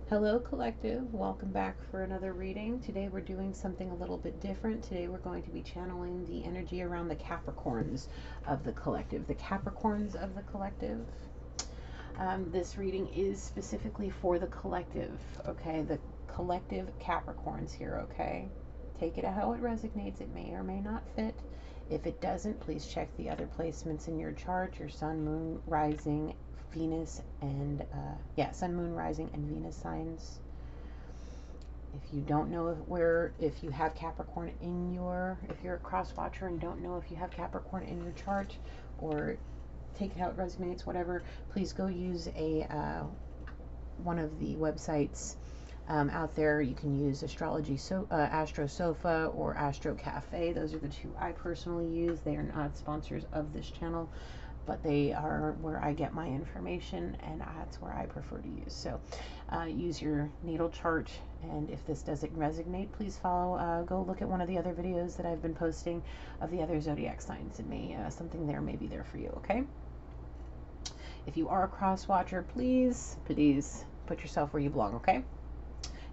Hello, collective. Welcome back for another reading. Today we're doing something a little bit different. Today we're going to be channeling the energy around the Capricorns of the collective. The Capricorns of the collective. This reading is specifically for the collective, okay? The collective Capricorns here, okay? Take it how it resonates. It may or may not fit. If it doesn't, please check the other placements in your chart, your sun, moon, rising, Venus, and sun, moon, rising, and Venus signs. If you don't know if you have Capricorn in if you're a cross watcher and don't know if you have Capricorn in your chart, or take it how it resonates, whatever, please go use one of the websites out there. You can use Astro Sofa or Astro Cafe. Those are the two I personally use. They are not sponsors of this channel, but they are where I get my information, and that's where I prefer to use. So use your natal chart, and if this doesn't resonate, please go look at one of the other videos that I've been posting of the other zodiac signs. It may, something there may be there for you, okay? If you are a cross watcher, please put yourself where you belong, okay?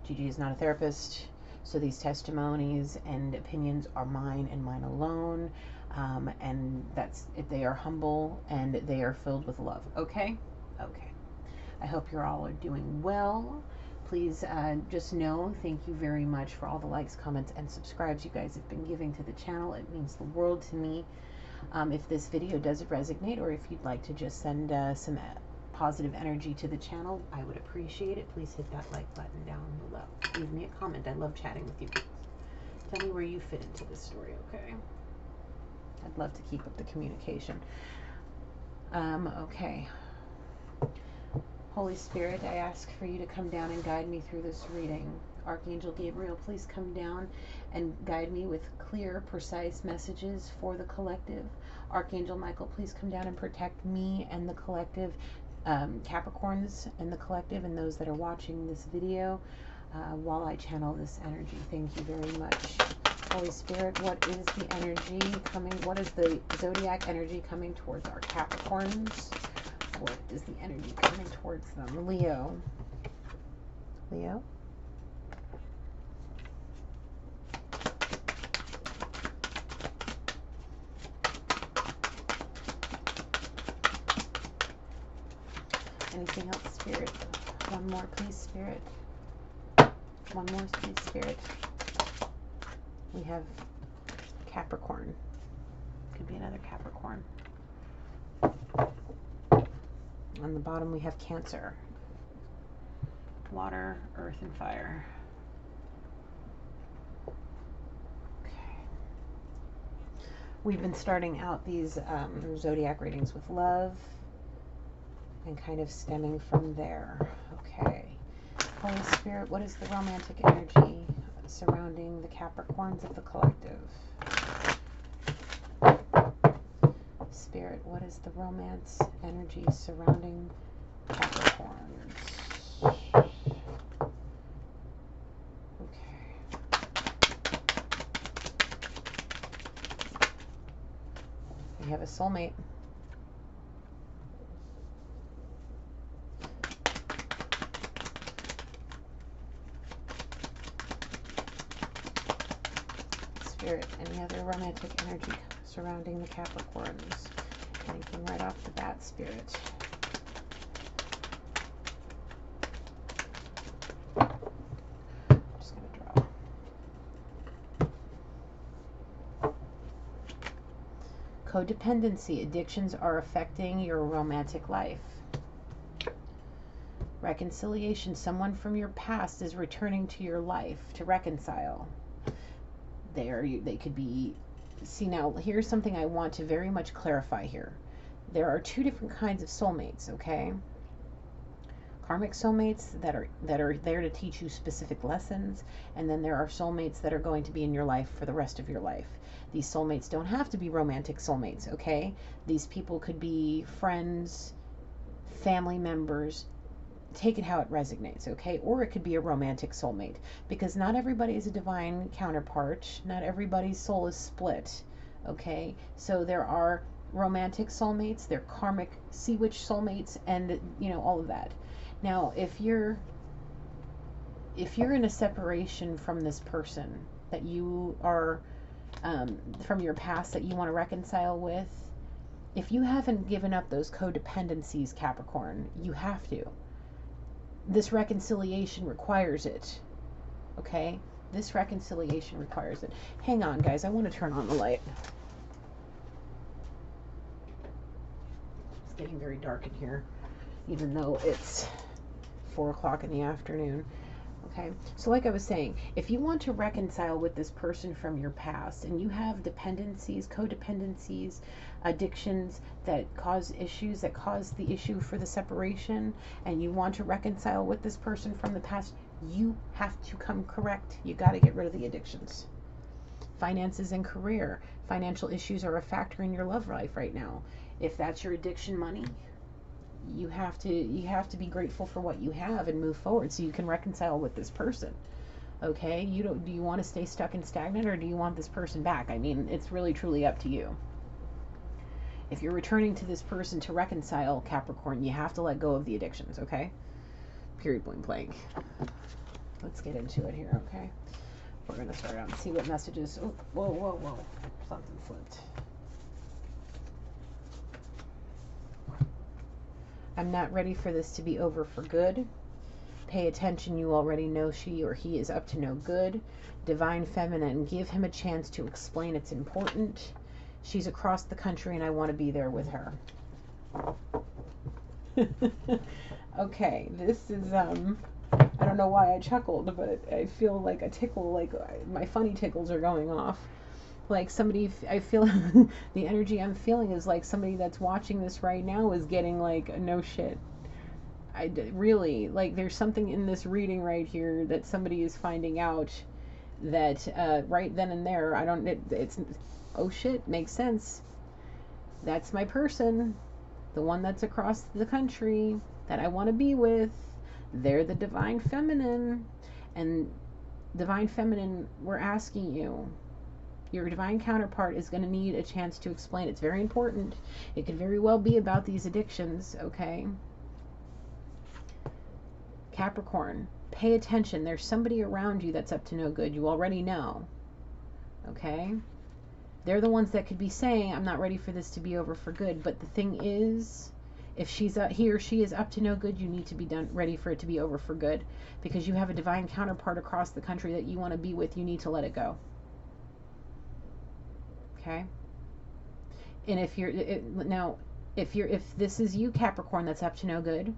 Gigi is not a therapist, so these testimonies and opinions are mine and mine alone. And they are humble and they are filled with love. Okay? Okay. I hope you're all doing well. Please just know, thank you very much for all the likes, comments, and subscribes you guys have been giving to the channel. It means the world to me. If this video does resonate, or if you'd like to just send some positive energy to the channel, I would appreciate it. Please hit that like button down below. Leave me a comment. I love chatting with you. Tell me where you fit into this story, okay? I'd love to keep up the communication. Okay. Holy Spirit, I ask for you to come down and guide me through this reading. Archangel Gabriel, please come down and guide me with clear, precise messages for the collective. Archangel Michael, please come down and protect me and the collective, Capricorns and the collective, and those that are watching this video while I channel this energy. Thank you very much. Holy Spirit, what is the energy coming? What is the zodiac energy coming towards our Capricorns? What is the energy coming towards them? Leo. Leo? Anything else, Spirit? One more, please, Spirit. One more, please, Spirit. We have Capricorn. Could be another Capricorn. On the bottom we have Cancer. Water, earth, and fire. Okay. We've been starting out these zodiac readings with love and kind of stemming from there. Okay. Holy Spirit, what is the romantic energy surrounding the Capricorns of the collective? Spirit, what is the romance energy surrounding Capricorns? Okay. We have a soulmate. Spirit, any other romantic energy surrounding the Capricorns? Anything right off the bat, Spirit? I'm just going to draw. Codependency. Addictions are affecting your romantic life. Reconciliation. Someone from your past is returning to your life to reconcile. They could be... See, now, here's something I want to very much clarify here. There are two different kinds of soulmates, okay? Karmic soulmates that are there to teach you specific lessons, and then there are soulmates that are going to be in your life for the rest of your life. These soulmates don't have to be romantic soulmates, okay? These people could be friends, family members. Take it how it resonates, okay? Or it could be a romantic soulmate, because not everybody is a divine counterpart. Not everybody's soul is split, okay? So there are romantic soulmates, there are karmic sea witch soulmates, and all of that. Now, if you're if you're in a separation from this person that you are, from your past, that you want to reconcile with, if you haven't given up those codependencies, Capricorn, you have to. This reconciliation requires it. Okay? This reconciliation requires it. Hang on, guys. I want to turn on the light. It's getting very dark in here, even though it's 4 o'clock in the afternoon. Okay, so like I was saying, if you want to reconcile with this person from your past and you have dependencies, codependencies, addictions that cause issues, that cause the issue for the separation, and you want to reconcile with this person from the past, you have to come correct. You got to get rid of the addictions. Finances and career. Financial issues are a factor in your love life right now. If that's your addiction, money, you have to be grateful for what you have and move forward so you can reconcile with this person. Okay, do you want to stay stuck and stagnant, or do you want this person back? I mean, it's really truly up to you. If you're returning to this person to reconcile, Capricorn, you have to let go of the addictions. Okay, period, point blank. Let's get into it here. Okay, we're gonna start out and see what messages. Oh, whoa, something flipped. I'm not ready for this to be over for good. Pay attention, you already know she or he is up to no good. Divine Feminine, give him a chance to explain, it's important. She's across the country and I want to be there with her. Okay, this is, I don't know why I chuckled, but I feel like a tickle, like my funny tickles are going off. Like somebody, I feel the energy I'm feeling is like somebody that's watching this right now is getting like, no shit. Really, like there's something in this reading right here that somebody is finding out that right then and there, it's, oh shit, makes sense. That's my person, the one that's across the country that I want to be with. They're the Divine Feminine. And Divine Feminine, we're asking you, your divine counterpart is going to need a chance to explain. It's very important. It could very well be about these addictions, okay? Capricorn, pay attention. There's somebody around you that's up to no good. You already know, okay? They're the ones that could be saying, I'm not ready for this to be over for good. But the thing is, if he or she is up to no good, you need to be ready for it to be over for good. Because you have a divine counterpart across the country that you want to be with. You need to let it go. Okay. And if this is you, Capricorn, that's up to no good,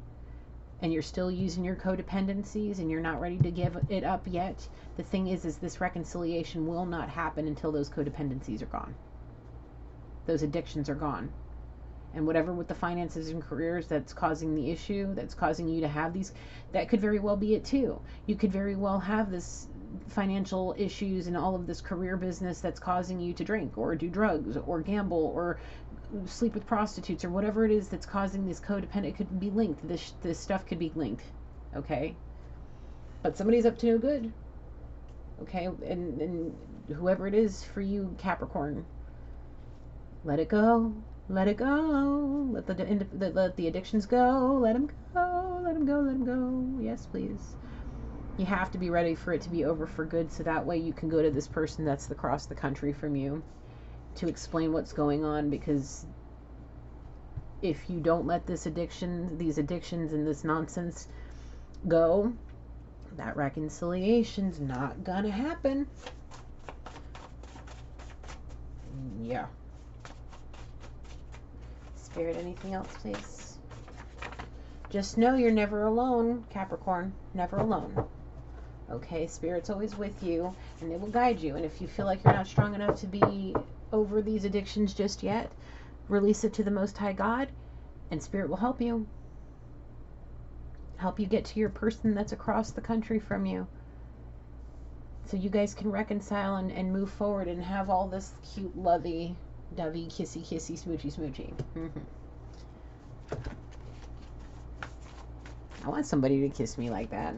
and you're still using your codependencies and you're not ready to give it up yet, the thing is this reconciliation will not happen until those codependencies are gone. Those addictions are gone. And whatever with the finances and careers that's causing the issue, that's causing you to have these, that could very well be it too. You could very well have this financial issues and all of this career business that's causing you to drink or do drugs or gamble or sleep with prostitutes or whatever it is that's causing this codependent. It could be linked. This stuff could be linked. Okay, but somebody's up to no good. Okay, and whoever it is for you, Capricorn, let it go. Let it go. Let the addictions go. Let them go. Let them go. Let them go. Yes, please. You have to be ready for it to be over for good, so that way you can go to this person that's across the country from you to explain what's going on. Because if you don't let these addictions and this nonsense go, that reconciliation's not gonna happen. Yeah. Spirit, anything else, please? Just know you're never alone, Capricorn. Never alone. Okay, Spirit's always with you, and they will guide you. And if you feel like you're not strong enough to be over these addictions just yet, release it to the Most High God, and Spirit will help you. Help you get to your person that's across the country from you. So you guys can reconcile and move forward and have all this cute, lovey, dovey, kissy, kissy, smoochy, smoochy. I want somebody to kiss me like that.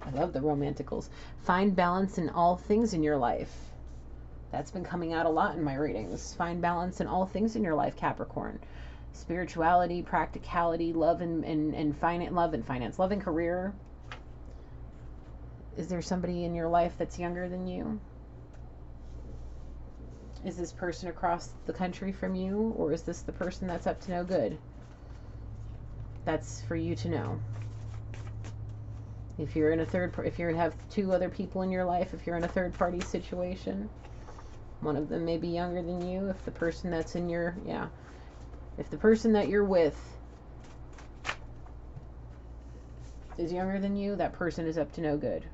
I love the romanticals. Find balance in all things in your life. That's been coming out a lot in my readings. Find balance in all things in your life, Capricorn. spirituality, practicality, love and finance, love and career. Is there somebody in your life that's younger than you? Is this person across the country from you, or is this the person that's up to no good? That's for you to know. If you're in if you have two other people in your life, if you're in a third party situation, one of them may be younger than you. If the person that's in your, if the person that you're with is younger than you, that person is up to no good.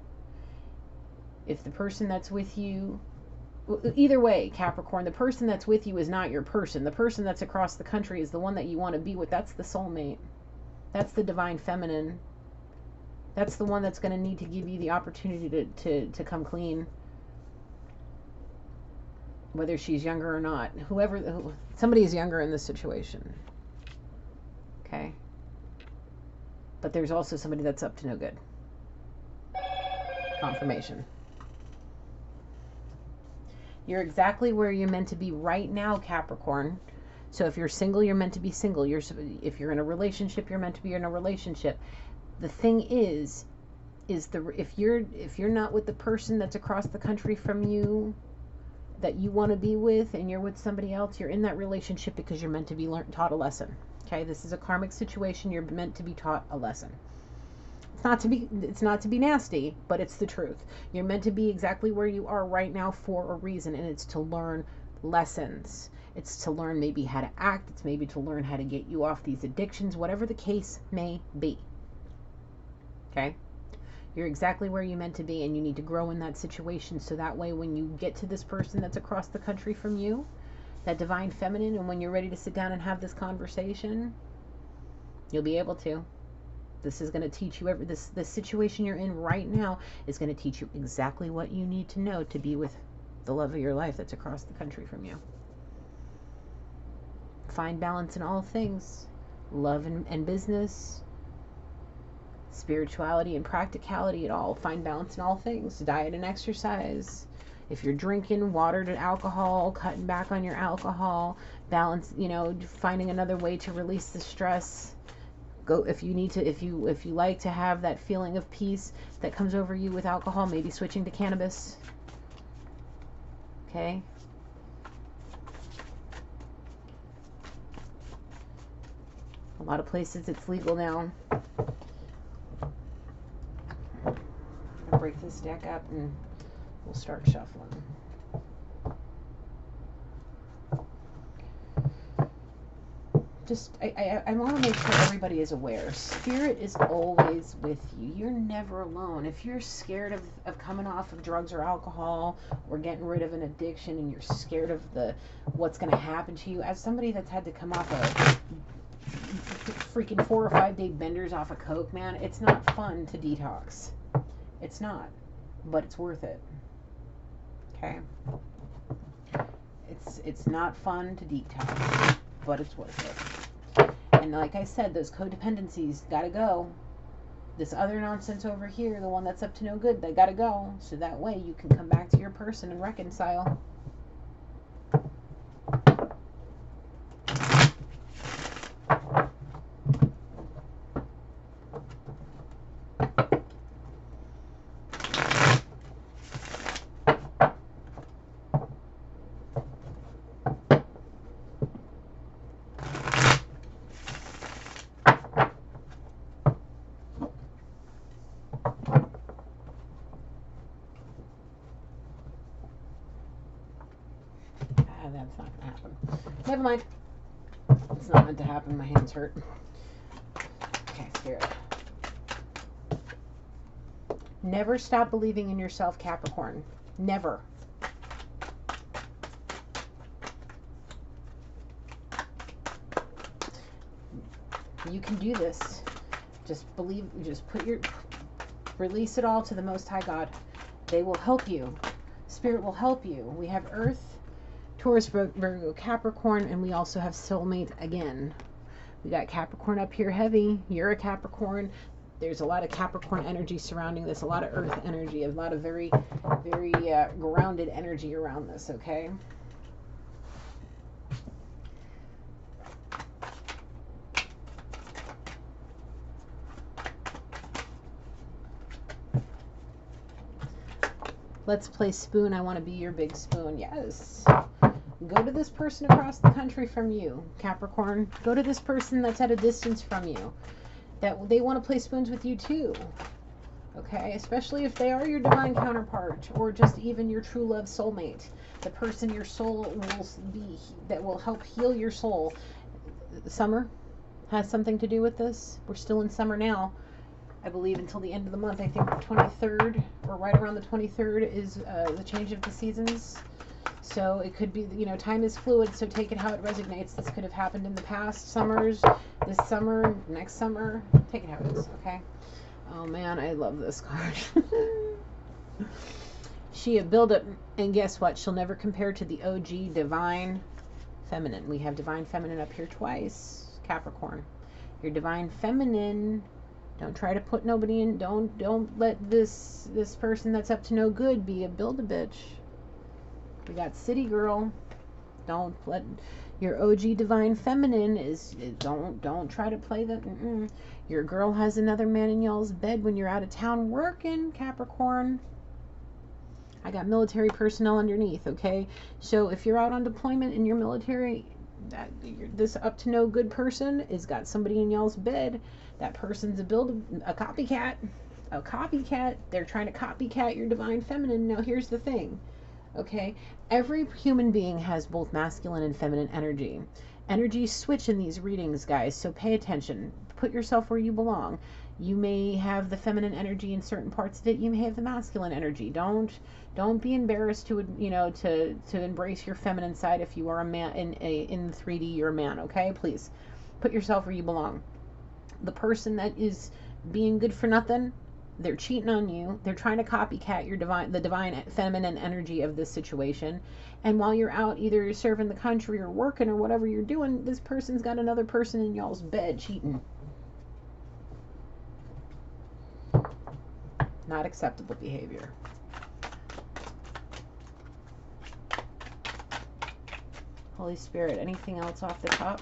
If the person that's with you, either way, Capricorn, the person that's with you is not your person. The person that's across the country is the one that you want to be with. That's the soulmate. That's the divine feminine. That's the one that's going to need to give you the opportunity to come clean. Whether she's younger or not. Somebody is younger in this situation. Okay? But there's also somebody that's up to no good. Confirmation. You're exactly where you're meant to be right now, Capricorn. So if you're single, you're meant to be single. If you're in a relationship, you're meant to be in a relationship. The thing is if you're not with the person that's across the country from you that you want to be with, and you're with somebody else, you're in that relationship because you're meant to be taught a lesson. Okay, this is a karmic situation. You're meant to be taught a lesson. It's not to be nasty, but it's the truth. You're meant to be exactly where you are right now for a reason, and it's to learn lessons. It's to learn maybe how to act. It's maybe to learn how to get you off these addictions, whatever the case may be. Okay? You're exactly where you're meant to be, and you need to grow in that situation, so that way when you get to this person that's across the country from you, that divine feminine, and when you're ready to sit down and have this conversation, you'll be able to. This is going to teach you this situation you're in right now is going to teach you exactly what you need to know to be with the love of your life that's across the country from you. Find balance in all things. Love and business, spirituality and practicality at all. Find balance in all things. Diet and exercise. If you're drinking water to alcohol, cutting back on your alcohol, balance, finding another way to release the stress. Go if you need to, if you like to have that feeling of peace that comes over you with alcohol, maybe switching to cannabis. Okay? A lot of places it's legal now. I'm gonna break this deck up and we'll start shuffling. I want to make sure everybody is aware. Spirit is always with you. You're never alone. If you're scared of coming off of drugs or alcohol or getting rid of an addiction, and you're scared of what's going to happen to you, as somebody that's had to come off of freaking 4 or 5 day benders off of coke, man, it's not fun to detox. It's not, but it's worth it. Okay? It's not fun to detox, but it's worth it. And like I said, those codependencies gotta go. This other nonsense over here, the one that's up to no good, they gotta go. So that way you can come back to your person and reconcile. That's not gonna happen. Never mind. It's not meant to happen. My hands hurt. Okay, Spirit. Never stop believing in yourself, Capricorn. Never. You can do this. Just believe. Just release it all to the Most High God. They will help you. Spirit will help you. We have Earth, Taurus, Virgo, Capricorn, and we also have soulmate again. We got Capricorn up here heavy. You're a Capricorn. There's a lot of Capricorn energy surrounding this, a lot of Earth energy, a lot of very, very grounded energy around this, okay? Let's play spoon. I want to be your big spoon. Yes. Go to this person across the country from you, Capricorn. Go to this person that's at a distance from you. That they want to play spoons with you too. Okay, especially if they are your divine counterpart or just even your true love soulmate. The person your soul will be, that will help heal your soul. Summer has something to do with this. We're still in summer now. I believe until the end of the month. I think the 23rd or right around the 23rd is the change of the seasons. So it could be, you know, time is fluid, so take it how it resonates. This could have happened in the past summers, this summer, next summer. Take it how it is, okay? Oh man, I love this card. She a build-up, and guess what? She'll never compare to the OG Divine Feminine. We have Divine Feminine up here twice, Capricorn. Your Divine Feminine. Don't try to put nobody in. Don't let this person that's up to no good be a build-a-bitch. We got City Girl. Don't let your OG Divine Feminine is don't try to play that. Your girl has another man in y'all's bed when you're out of town working, Capricorn. I got military personnel underneath, okay? So if you're out on deployment in your military, this up to no good person has got somebody in y'all's bed. That person's a copycat. A copycat. They're trying to copycat your Divine Feminine. Now here's the thing. Okay, every human being has both masculine and feminine energy. Energies switch in these readings, guys, so pay attention. Put yourself where you belong. You may have the feminine energy in certain parts of it. You may have the masculine energy. Don't be embarrassed to, you know, to embrace your feminine side. If you are a man in 3D, you're a man, okay? Please put yourself where you belong. The person that is being good for nothing, they're cheating on you. They're trying to copycat the divine feminine energy of this situation. And while you're out either serving the country or working or whatever you're doing, this person's got another person in y'all's bed cheating. Not acceptable behavior. Holy Spirit, anything else off the top?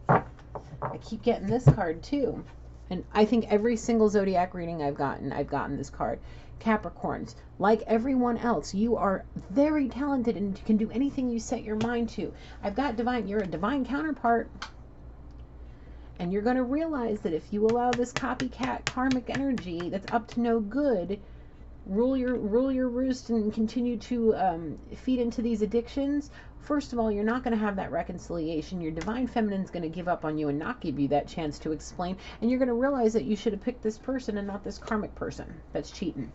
I keep getting this card too. And I think every single zodiac reading I've gotten this card. Capricorns, like everyone else, you are very talented and can do anything you set your mind to. I've got you're a divine counterpart. And you're going to realize that if you allow this copycat karmic energy that's up to no good, rule your roost and continue to feed into these addictions, first of all, you're not going to have that reconciliation. Your Divine Feminine's going to give up on you and not give you that chance to explain. And you're going to realize that you should have picked this person and not this karmic person that's cheating.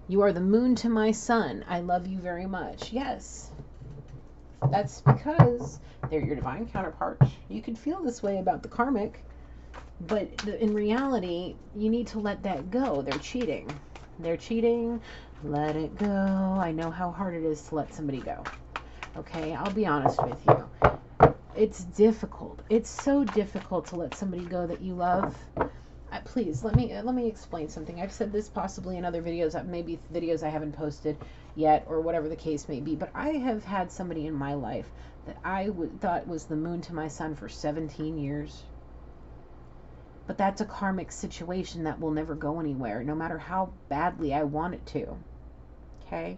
You are the moon to my sun. I love you very much. Yes. That's because they're your divine counterparts. You could feel this way about the karmic, but in reality, you need to let that go. They're cheating. They're cheating. Let it go. I know how hard it is to let somebody go. Okay, I'll be honest with you. It's difficult. It's so difficult to let somebody go that you love. Please, let me explain something. I've said this possibly in other videos, maybe videos I haven't posted yet, or whatever the case may be, but I have had somebody in my life that I thought was the moon to my sun for 17 years. But that's a karmic situation that will never go anywhere, no matter how badly I want it to. Okay?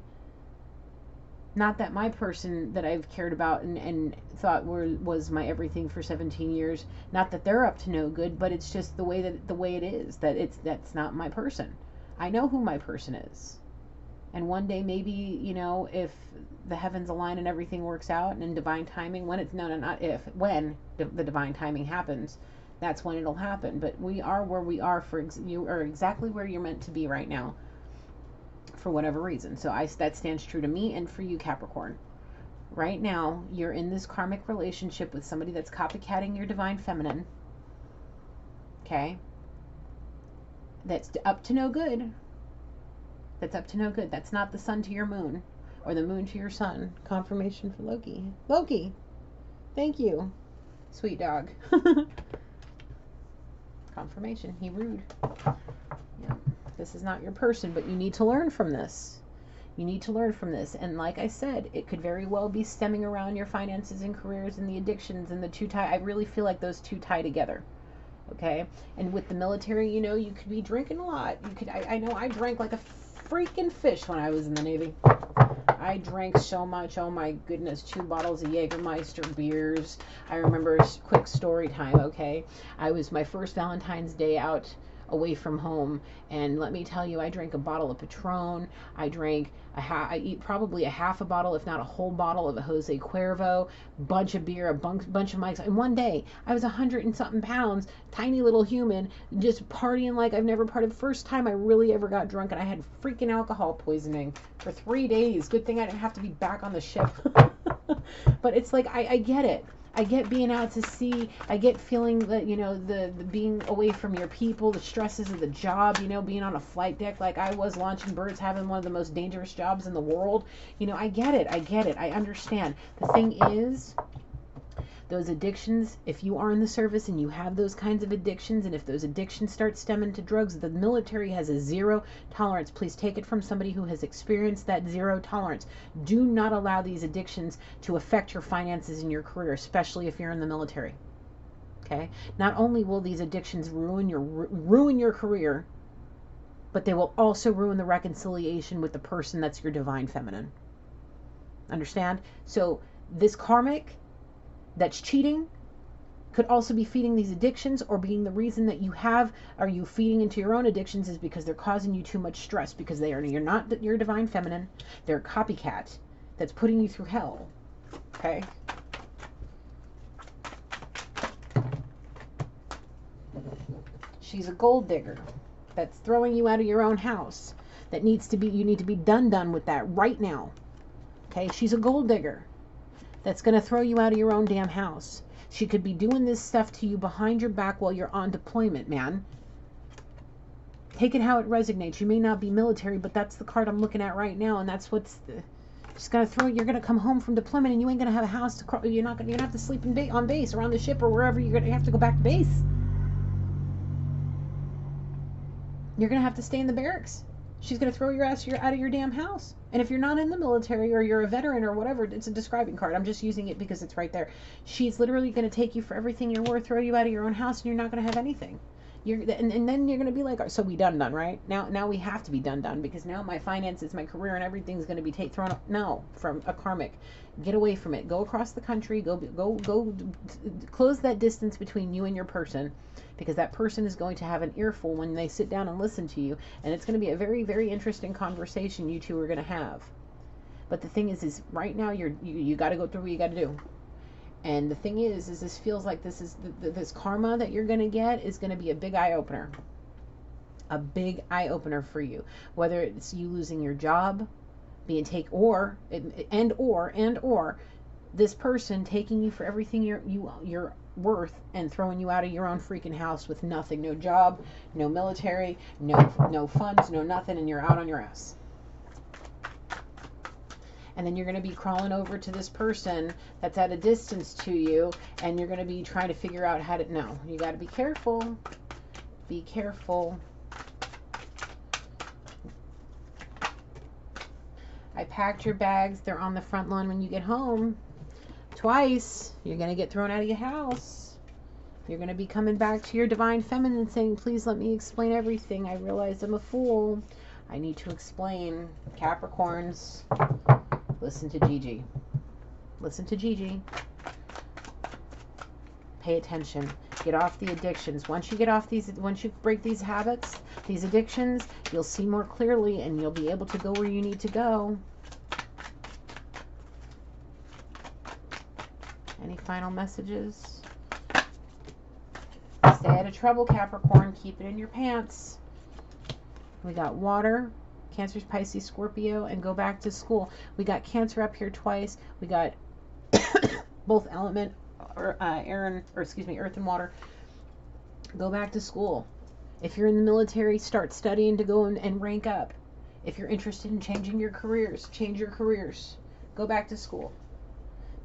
Not that my person that I've cared about and thought was my everything for 17 years, not that they're up to no good, but it's just the way it is, that's not my person. I know who my person is. And one day maybe, you know, if the heavens align and everything works out and in divine timing, when the divine timing happens, that's when it'll happen. But we are where we are you are exactly where you're meant to be right now, for whatever reason. So that stands true to me and for you, Capricorn. Right now, you're in this karmic relationship with somebody that's copycatting your divine feminine. Okay? That's up to no good. That's up to no good. That's not the sun to your moon, or the moon to your sun. Confirmation for Loki. Loki! Thank you, sweet dog. Confirmation. He rude. Yeah. This is not your person, but you need to learn from this. You need to learn from this. And like I said, it could very well be stemming around your finances and careers and the addictions and the two tie. I really feel like those two tie together. Okay? And with the military, you know, you could be drinking a lot. I know I drank like a freaking fish when I was in the Navy. I drank so much. Oh my goodness, 2 bottles of Jägermeister beers. I remember, quick story time, okay? I was my first Valentine's Day out away from home, and let me tell you, I drank a bottle of Patron. I drank I eat probably a half a bottle, if not a whole bottle of a Jose Cuervo, bunch of beer, a bunch of mics. And one day, I was 100 and something pounds, tiny little human, just partying like I've never partied. First time I really ever got drunk, and I had freaking alcohol poisoning for 3 days. Good thing I didn't have to be back on the ship. But it's like, I get it. I get being out to sea. I get feeling that, the being away from your people, the stresses of the job, being on a flight deck like I was, launching birds, having one of the most dangerous jobs in the world. I get it. I understand. The thing is, those addictions, if you are in the service and you have those kinds of addictions, and if those addictions start stemming to drugs, the military has a 0 tolerance. Please take it from somebody who has experienced that 0 tolerance. Do not allow these addictions to affect your finances and your career, especially if you're in the military. Okay? Not only will these addictions ruin your career, but they will also ruin the reconciliation with the person that's your divine feminine. Understand? So this karmic that's cheating could also be feeding these addictions, or being the reason that you feeding into your own addictions is because they're causing you too much stress, because you're not your divine feminine. They're a copycat that's putting you through hell. Okay? She's a gold digger that's throwing you out of your own house. You need to be done with that right now. Okay? She's a gold digger that's going to throw you out of your own damn house. She could be doing this stuff to you behind your back while you're on deployment, man. Take it how it resonates. You may not be military, but that's the card I'm looking at right now, and that's she's going to throw. You're going to come home from deployment, and you ain't going to have a house to. You're going to have to sleep on base or on the ship or wherever. You're going to have to go back to base. You're going to have to stay in the barracks. She's going to throw your ass out of your damn house. And if you're not in the military, or you're a veteran or whatever, it's a describing card. I'm just using it because it's right there. She's literally going to take you for everything you're worth, throw you out of your own house, and you're not going to have anything. And then you're going to be like, so we done, right? Now we have to be done, because now my finances, my career, and everything's going to be thrown up. No, from a karmic. Get away from it. Go across the country. Go close that distance between you and your person, because that person is going to have an earful when they sit down and listen to you, and it's going to be a very, very interesting conversation you two are going to have. But the thing is right now you got to go through what you got to do. And the thing is this feels like this karma that you're going to get is going to be a big eye opener. A big eye opener for you. Whether it's you losing your job, or this person taking you for everything you're worth and throwing you out of your own freaking house with nothing. No job, no military, no funds, no nothing, and you're out on your ass. And then you're going to be crawling over to this person that's at a distance to you, and you're going to be trying to figure out how to... No, you got to be careful. Be careful. I packed your bags. They're on the front lawn when you get home. Twice. You're going to get thrown out of your house. You're going to be coming back to your divine feminine saying, please let me explain everything. I realize I'm a fool. I need to explain. Capricorns. Listen to Gigi. Listen to Gigi. Pay attention. Get off the addictions. Once you break these habits, these addictions, you'll see more clearly, and you'll be able to go where you need to go. Any final messages? Stay out of trouble, Capricorn. Keep it in your pants. We got water. Cancer, Pisces, Scorpio, and go back to school. We got Cancer up here twice. We got both element, earth and water. Go back to school. If you're in the military, start studying to go and rank up. If you're interested in changing your careers, change your careers. Go back to school.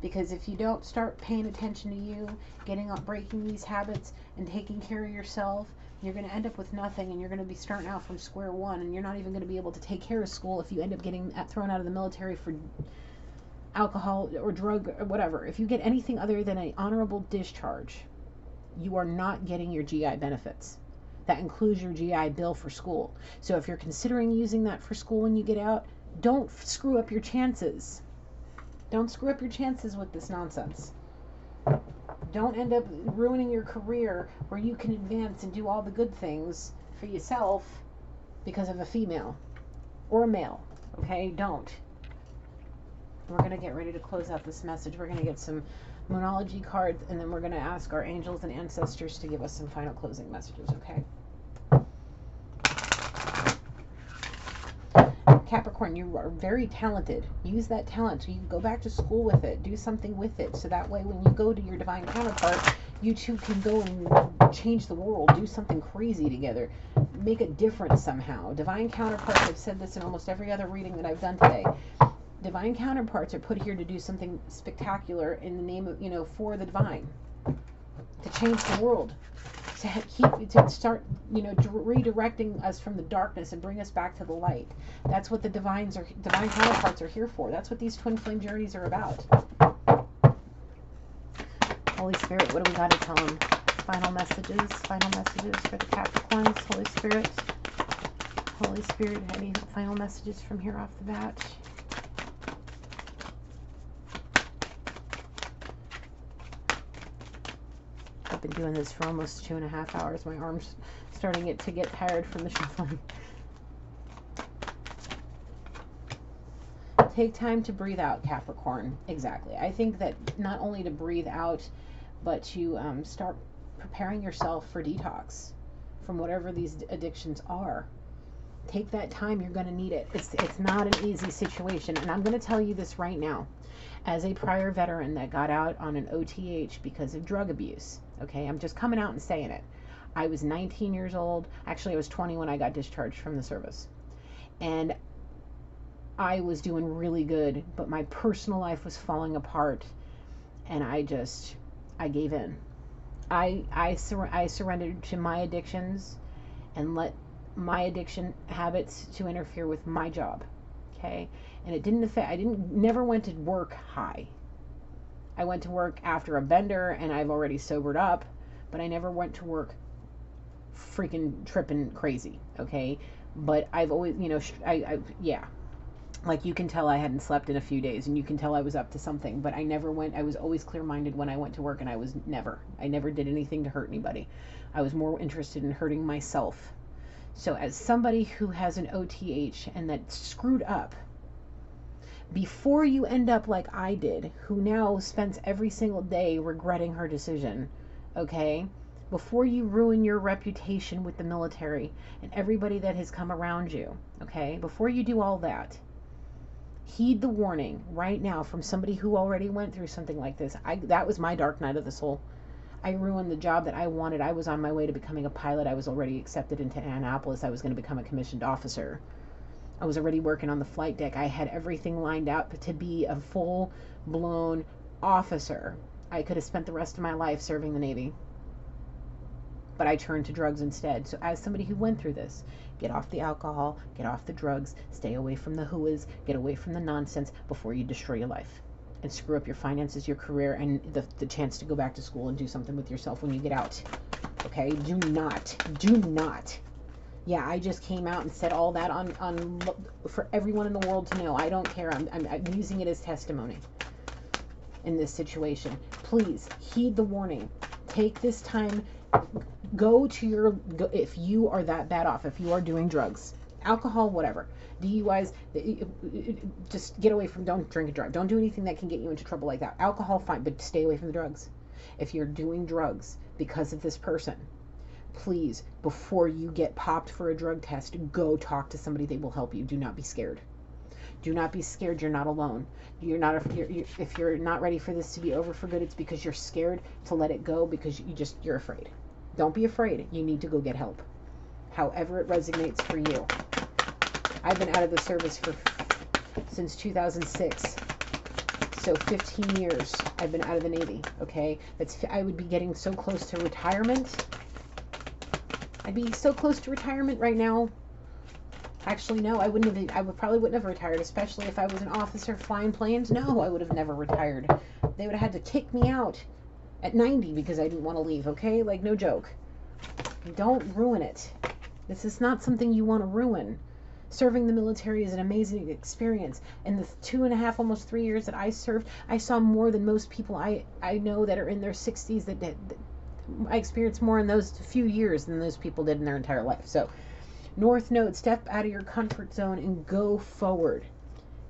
Because if you don't start paying attention to you, breaking these habits and taking care of yourself, you're going to end up with nothing, and you're going to be starting out from square one, and you're not even going to be able to take care of school if you end up getting thrown out of the military for alcohol or drug or whatever. If you get anything other than an honorable discharge, you are not getting your GI benefits. That includes your GI Bill for school. So if you're considering using that for school when you get out, don't screw up your chances. Don't screw up your chances with this nonsense. Don't end up ruining your career where you can advance and do all the good things for yourself because of a female or a male. Okay? Don't. We're going to get ready to close out this message. We're going to get some Moonology cards, and then we're going to ask our angels and ancestors to give us some final closing messages, okay? Capricorn, you are very talented. Use that talent. You go back to school with it. Do something with it. So that way when you go to your divine counterpart, you two can go and change the world. Do something crazy together. Make a difference somehow. Divine counterparts, I've said this in almost every other reading that I've done today. Divine counterparts are put here to do something spectacular in the name of, for the divine. To change the world. To start, redirecting us from the darkness and bring us back to the light. That's what the divine counterparts are here for. That's what these twin flame journeys are about. Holy Spirit, what do we got to tell them? Final messages for the Capricorns. Holy Spirit, any final messages from here off the bat? I've been doing this for almost 2.5 hours. My arm's starting to get tired from the shuffling. Take time to breathe out, Capricorn. Exactly. I think that not only to breathe out, but to start preparing yourself for detox from whatever these addictions are. Take that time. You're going to need it. It's not an easy situation. And I'm going to tell you this right now. As a prior veteran that got out on an OTH because of drug abuse. Okay, I'm just coming out and saying it. I was 19 years old. Actually, I was 20 when I got discharged from the service. And I was doing really good, but my personal life was falling apart. And I gave in. I surrendered to my addictions and let my addiction habits to interfere with my job. Okay, and it didn't affect. Never went to work high. I went to work after a bender, and I've already sobered up, but I never went to work freaking tripping crazy. Okay, but I've always, yeah, like you can tell I hadn't slept in a few days, and you can tell I was up to something. But I never went. I was always clear-minded when I went to work, and I never did anything to hurt anybody. I was more interested in hurting myself. So as somebody who has an OTH and that's screwed up, before you end up like I did, who now spends every single day regretting her decision, okay? Before you ruin your reputation with the military and everybody that has come around you, okay? Before you do all that, heed the warning right now from somebody who already went through something like this. That was my dark night of the soul. I ruined the job that I wanted. I was on my way to becoming a pilot. I was already accepted into Annapolis. I was going to become a commissioned officer. I was already working on the flight deck. I had everything lined out to be a full-blown officer. I could have spent the rest of my life serving the Navy. But I turned to drugs instead. So as somebody who went through this, get off the alcohol, get off the drugs, stay away from the hooahs, get away from the nonsense before you destroy your life and screw up your finances, your career, and the chance to go back to school and do something with yourself when you get out. Okay? Do not. Yeah, I just came out and said all that on for everyone in the world to know. I don't care. I'm using it as testimony in this situation. Please heed the warning. Take this time. Go if you are that bad off, if you are doing drugs, alcohol, whatever, DUIs, just get away from, don't drink and drive. Don't do anything that can get you into trouble like that. Alcohol, fine, but stay away from the drugs. If you're doing drugs because of this person, please, before you get popped for a drug test, go talk to somebody. They will help you. Do not be scared. Do not be scared. You're not alone. If you're not ready for this to be over for good, it's because you're scared to let it go because you're afraid. Don't be afraid. You need to go get help. However it resonates for you. I've been out of the service since 2006. So 15 years I've been out of the Navy, okay? I would be getting so close to retirement. I'd be so close to retirement right now. Actually, no, I probably wouldn't have retired, especially if I was an officer flying planes. No, I would have never retired. They would have had to kick me out at 90 because I didn't want to leave, okay? Like, no joke. Don't ruin it. This is not something you want to ruin. Serving the military is an amazing experience. In the 2.5, almost 3 years that I served, I saw more than most people I know that are in their 60s that I experienced more in those few years than those people did in their entire life. So, North Node, step out of your comfort zone and go forward.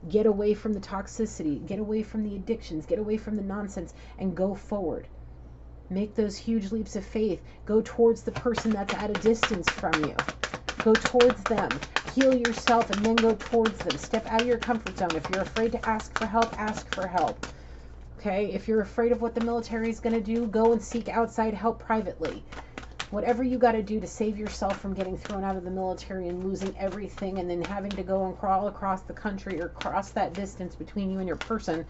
Get away from the toxicity, get away from the addictions, get away from the nonsense, and go forward. Make those huge leaps of faith. Go towards the person that's at a distance from you. Go towards them. Heal yourself and then go towards them. Step out of your comfort zone. If you're afraid to ask for help, ask for help. Okay? If you're afraid of what the military is going to do, go and seek outside help privately. Whatever you got to do to save yourself from getting thrown out of the military and losing everything and then having to go and crawl across the country or cross that distance between you and your person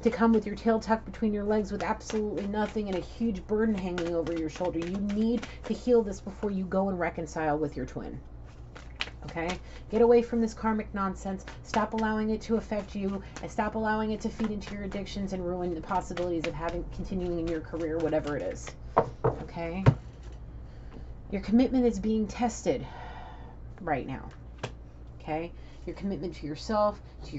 to come with your tail tucked between your legs with absolutely nothing and a huge burden hanging over your shoulder. You need to heal this before you go and reconcile with your twin. Okay? Get away from this karmic nonsense. Stop allowing it to affect you and stop allowing it to feed into your addictions and ruin the possibilities of continuing in your career, whatever it is. Okay? Your commitment is being tested right now. Okay? Your commitment to yourself, to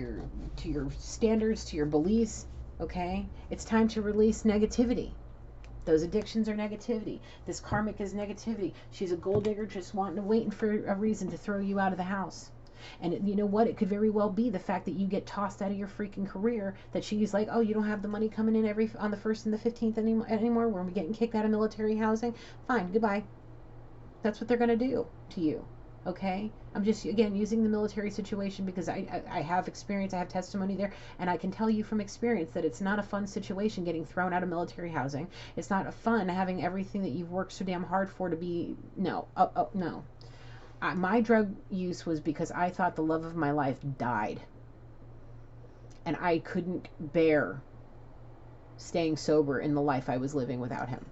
your standards, to your beliefs. Okay? It's time to release negativity. Those addictions are negativity. This karmic is negativity. She's a gold digger just waiting for a reason to throw you out of the house. And you know what? It could very well be the fact that you get tossed out of your freaking career, that she's like, oh, you don't have the money coming in on the 1st and the 15th anymore. We're getting kicked out of military housing. Fine, goodbye. That's what they're going to do to you. Okay? I'm just, again, using the military situation because I have experience, I have testimony there, and I can tell you from experience that it's not a fun situation getting thrown out of military housing. It's not fun having everything that you've worked so damn hard for to be, no. My drug use was because I thought the love of my life died. And I couldn't bear staying sober in the life I was living without him.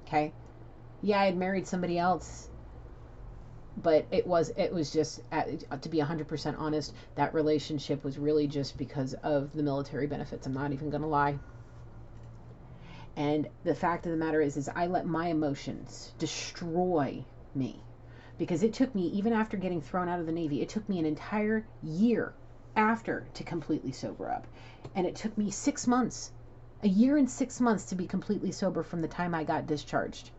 Okay? Yeah, I had married somebody else, but it was just, to be 100% honest, that relationship was really just because of the military benefits. I'm not even going to lie. And the fact of the matter is I let my emotions destroy me. Because it took me, even after getting thrown out of the Navy, it took me an entire year after to completely sober up. And it took me 6 months, a year and 6 months to be completely sober from the time I got discharged.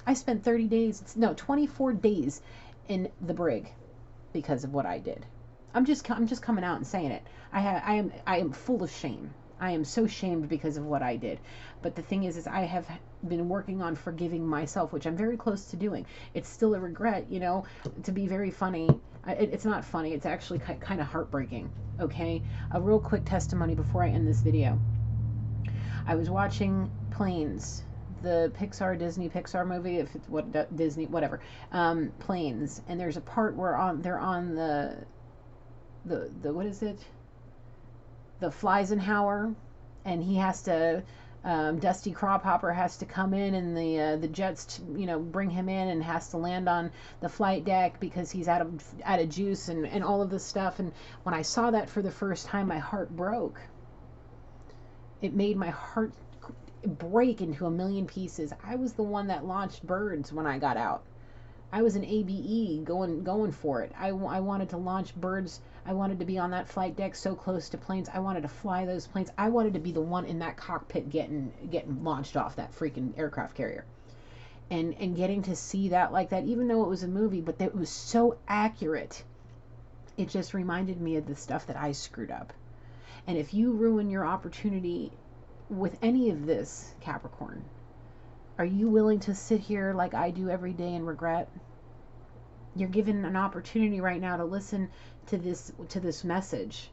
I spent 24 days in the brig because of what I did. I'm just coming out and saying it. I am full of shame. I am so shamed because of what I did. But the thing is I have been working on forgiving myself, which I'm very close to doing. It's still a regret, to be very funny. It's not funny. It's actually kind of heartbreaking. Okay? A real quick testimony before I end this video. I was watching Planes, the Disney Pixar movie, if it's Disney, whatever, Planes, and there's a part where they're on the what is it? The Fleisenhauer, and he has to, Dusty Crawhopper has to come in, and the jets, bring him in, and has to land on the flight deck because he's out of juice and all of this stuff. And when I saw that for the first time, my heart broke. It made my heart break into a million pieces. I was the one that launched birds when I got out. I was an ABE going for it. I wanted to launch birds. I wanted to be on that flight deck so close to planes. I wanted to fly those planes. I wanted to be the one in that cockpit getting launched off that freaking aircraft carrier. And getting to see that like that, even though it was a movie, but it was so accurate. It just reminded me of the stuff that I screwed up. And if you ruin your opportunity with any of this, Capricorn, are you willing to sit here like I do every day and regret? You're given an opportunity right now to listen to this message.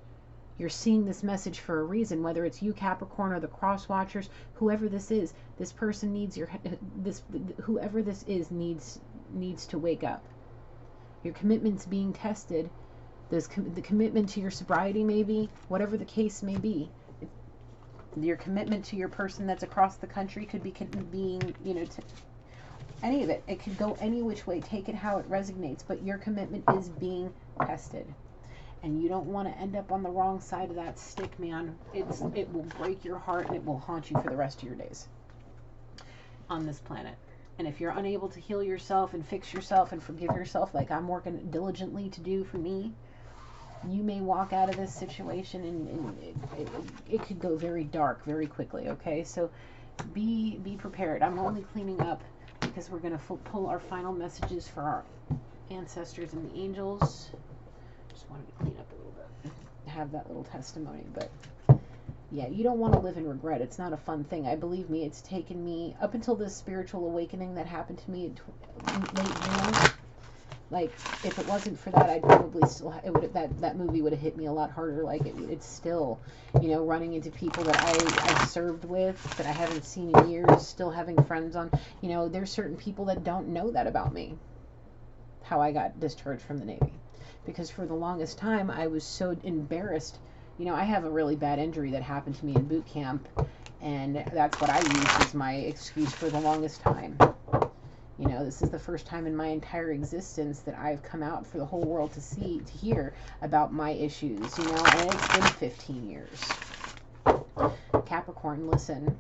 You're seeing this message for a reason, whether it's you, Capricorn, or the cross watchers, whoever this is. This person needs whoever this is needs to wake up. Your commitment's being tested. The commitment to your sobriety, maybe, whatever the case may be. Your commitment to your person that's across the country could be being, any of it. It could go any which way. Take it how it resonates. But your commitment is being tested. And you don't want to end up on the wrong side of that stick, man. It will break your heart and it will haunt you for the rest of your days on this planet. And if you're unable to heal yourself and fix yourself and forgive yourself, like I'm working diligently to do for me, you may walk out of this situation and it could go very dark very quickly, okay? So be prepared. I'm only cleaning up because we're going to pull our final messages for our ancestors and the angels. Just wanted to clean up a little bit, have that little testimony, but yeah, you don't want to live in regret. It's not a fun thing. I believe me, it's taken me up until this spiritual awakening that happened to me in late June. Like, if it wasn't for that, I'd probably still, that movie would have hit me a lot harder. Like, it's still, you know, running into people that I served with, that I haven't seen in years, still having friends on, you know, there's certain people that don't know that about me, how I got discharged from the Navy. Because for the longest time, I was so embarrassed. You know, I have a really bad injury that happened to me in boot camp, and that's what I used as my excuse for the longest time. You know, this is the first time in my entire existence that I've come out for the whole world to see, to hear about my issues, you know, and it's been 15 years. Capricorn, listen.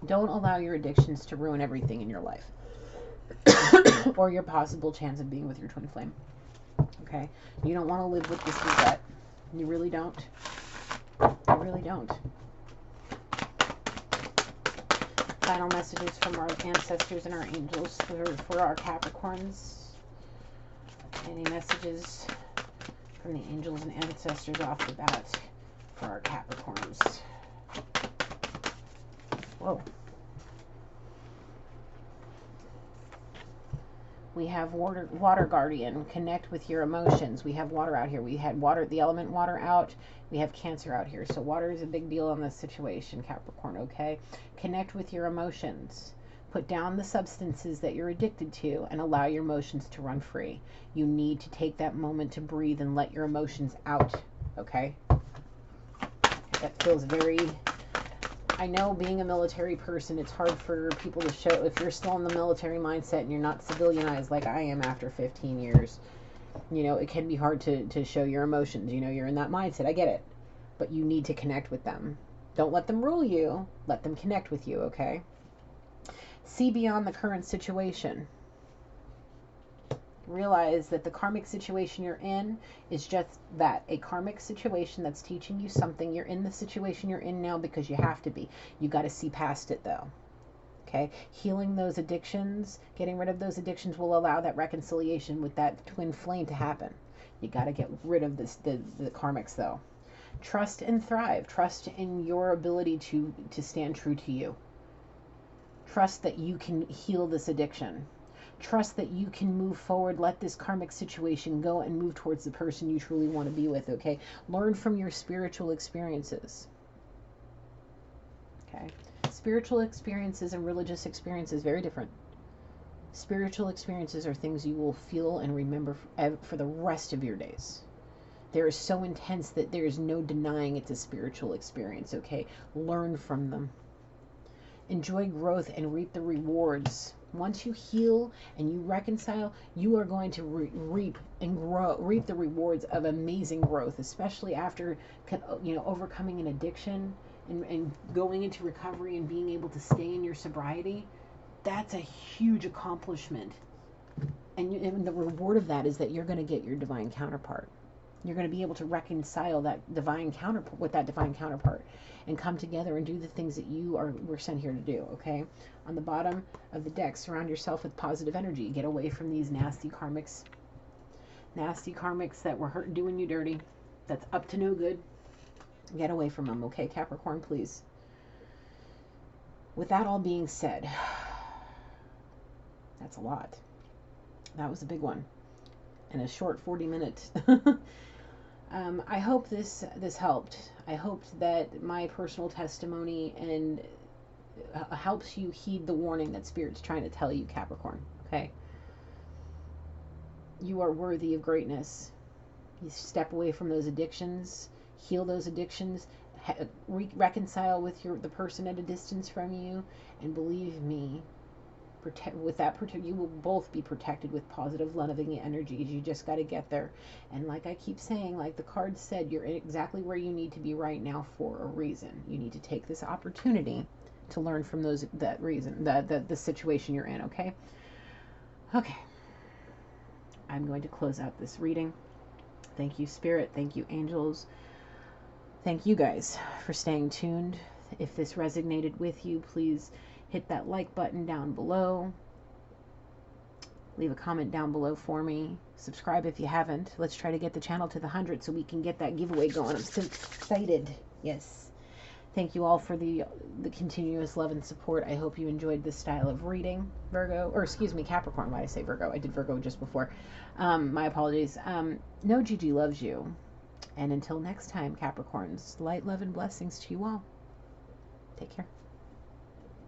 Don't allow your addictions to ruin everything in your life. Or your possible chance of being with your twin flame. Okay? You don't want to live with this regret. You really don't. You really don't. Final messages from our ancestors and our angels for our Capricorns. Any messages from the angels and ancestors off the bat for our Capricorns? Whoa. We have water guardian, connect with your emotions. We have water out here. We had water, the element water out. We have Cancer out here. So water is a big deal in this situation, Capricorn, okay? Connect with your emotions. Put down the substances that you're addicted to and allow your emotions to run free. You need to take that moment to breathe and let your emotions out, okay? That feels very... I know being a military person, it's hard for people to show, if you're still in the military mindset and you're not civilianized like I am after 15 years, you know, it can be hard to show your emotions. You know, you're in that mindset. I get it. But you need to connect with them. Don't let them rule you. Let them connect with you, okay? See beyond the current situation. Realize that the karmic situation you're in is just that, a karmic situation that's teaching you something. You're in the situation you're in now because you have to be. You got to see past it though. Okay? Healing those addictions, getting rid of those addictions will allow that reconciliation with that twin flame to happen. You got to get rid of this, the karmics though. Trust and thrive. Trust in your ability to stand true to you. Trust that you can heal this addiction. Trust that you can move forward, let this karmic situation go and move towards the person you truly want to be with, okay? Learn from your spiritual experiences. Okay? Spiritual experiences and religious experiences, very different. Spiritual experiences are things you will feel and remember for the rest of your days. They're so intense that there is no denying it's a spiritual experience, okay? Learn from them. Enjoy growth and reap the rewards. Once you heal and you reconcile, you are going to reap the rewards of amazing growth, especially after, you know, overcoming an addiction and going into recovery and being able to stay in your sobriety. That's a huge accomplishment. And the reward of that is that you're going to get your divine counterpart. You're going to be able to reconcile that divine counterpart with that divine counterpart and come together and do the things that were sent here to do, okay? On the bottom of the deck, surround yourself with positive energy. Get away from these nasty karmics that were doing you dirty, that's up to no good. Get away from them, okay, Capricorn, please. With that all being said, that's a lot. That was a big one. And a short 40 minutes. I hope this helped. I hoped that my personal testimony and helps you heed the warning that Spirit's trying to tell you, Capricorn. Okay? You are worthy of greatness. You step away from those addictions, heal those addictions, reconcile with the person at a distance from you, and believe me, you will both be protected with positive, loving energies. You just got to get there. And like I keep saying, like the card said, you're exactly where you need to be right now for a reason. You need to take this opportunity to learn from the situation you're in, okay? Okay. I'm going to close out this reading. Thank you, Spirit. Thank you, angels. Thank you guys for staying tuned. If this resonated with you, please hit that like button down below. Leave a comment down below for me. Subscribe if you haven't. Let's try to get the channel to the 100 so we can get that giveaway going. I'm so excited. Yes. Thank you all for the continuous love and support. I hope you enjoyed this style of reading, Virgo. Or excuse me, Capricorn. Why did I say Virgo? I did Virgo just before. My apologies. No, Gigi loves you. And until next time, Capricorns, light, love, and blessings to you all. Take care.